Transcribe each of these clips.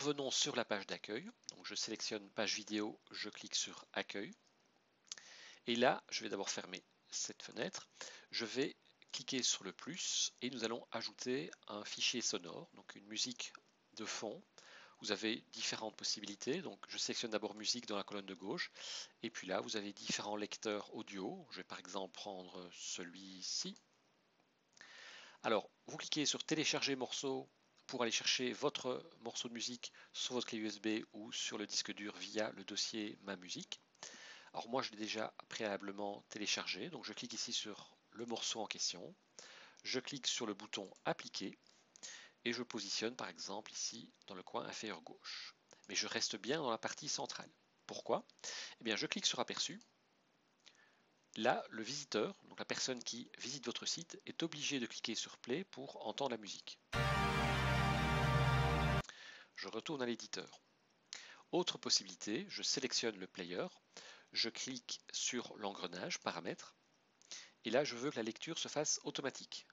revenons sur la page d'accueil. Donc je sélectionne page vidéo, je clique sur accueil. Et là, je vais d'abord fermer cette fenêtre. Je vais cliquer sur le plus et nous allons ajouter un fichier sonore, donc une musique de fond. Vous avez différentes possibilités. Donc je sélectionne d'abord musique dans la colonne de gauche. Et puis là, vous avez différents lecteurs audio. Je vais par exemple prendre celui-ci. Alors, vous cliquez sur télécharger morceau pour aller chercher votre morceau de musique sur votre clé USB ou sur le disque dur via le dossier Ma musique. Alors moi, je l'ai déjà préalablement téléchargé, donc je clique ici sur le morceau en question. Je clique sur le bouton appliquer et je positionne par exemple ici dans le coin inférieur gauche. Mais je reste bien dans la partie centrale. Pourquoi? Eh bien, je clique sur aperçu. Là, le visiteur, donc la personne qui visite votre site, est obligé de cliquer sur play pour entendre la musique. Je retourne à l'éditeur. Autre possibilité, je sélectionne le player, je clique sur l'engrenage paramètres et là je veux que la lecture se fasse automatique.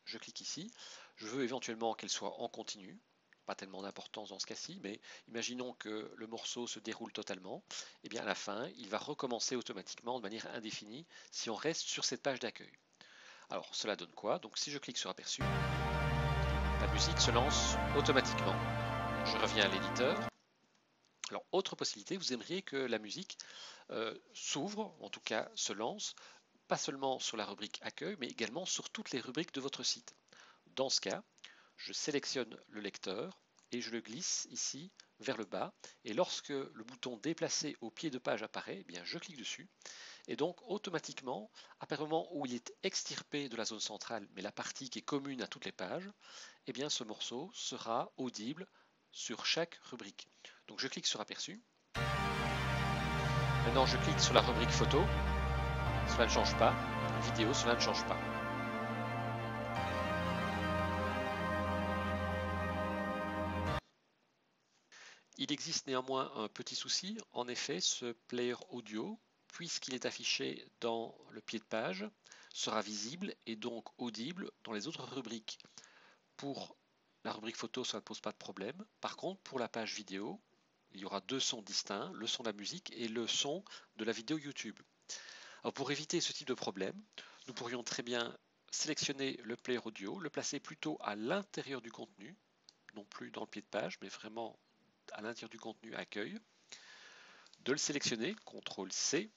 Je clique ici, je veux éventuellement qu'elle soit en continu, pas tellement d'importance dans ce cas-ci, mais imaginons que le morceau se déroule totalement, et bien à la fin il va recommencer automatiquement de manière indéfinie si on reste sur cette page d'accueil. Alors cela donne quoi? Donc si je clique sur aperçu, la musique se lance automatiquement. Je reviens à l'éditeur. Alors, autre possibilité, vous aimeriez que la musique s'ouvre, en tout cas se lance, pas seulement sur la rubrique accueil, mais également sur toutes les rubriques de votre site. Dans ce cas, je sélectionne le lecteur et je le glisse ici vers le bas. Et lorsque le bouton déplacer au pied de page apparaît, eh bien, je clique dessus. Et donc, automatiquement, à partir du moment où il est extirpé de la zone centrale, mais la partie qui est commune à toutes les pages, eh bien, ce morceau sera audible sur chaque rubrique. Donc je clique sur aperçu. Maintenant je clique sur la rubrique photo. Cela ne change pas. Vidéo, cela ne change pas. Il existe néanmoins un petit souci. En effet, ce player audio, puisqu'il est affiché dans le pied de page, sera visible et donc audible dans les autres rubriques. Pour la rubrique photo, ça ne pose pas de problème. Par contre, pour la page vidéo, il y aura deux sons distincts, le son de la musique et le son de la vidéo YouTube. Alors pour éviter ce type de problème, nous pourrions très bien sélectionner le player audio, le placer plutôt à l'intérieur du contenu, non plus dans le pied de page, mais vraiment à l'intérieur du contenu accueil, de le sélectionner, CTRL C,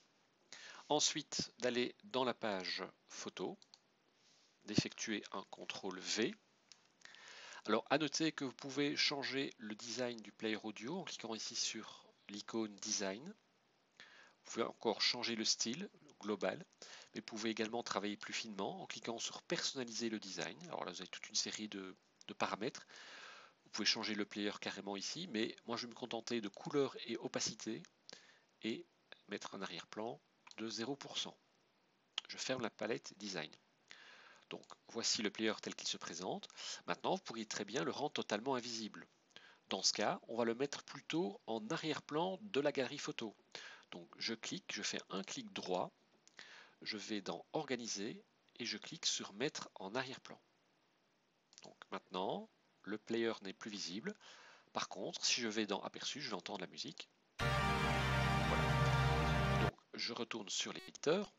ensuite d'aller dans la page photo, d'effectuer un CTRL V. Alors à noter que vous pouvez changer le design du player audio en cliquant ici sur l'icône design. Vous pouvez encore changer le style global, mais vous pouvez également travailler plus finement en cliquant sur personnaliser le design. Alors là vous avez toute une série de paramètres. Vous pouvez changer le player carrément ici, mais moi je vais me contenter de couleur et opacité et mettre un arrière-plan de 0%. Je ferme la palette design. Donc voici le player tel qu'il se présente. Maintenant, vous pourriez très bien le rendre totalement invisible. Dans ce cas, on va le mettre plutôt en arrière-plan de la galerie photo. Donc je clique, je fais un clic droit, je vais dans Organiser et je clique sur Mettre en arrière-plan. Donc maintenant, le player n'est plus visible. Par contre, si je vais dans Aperçu, je vais entendre la musique. Voilà. Donc je retourne sur l'éditeur.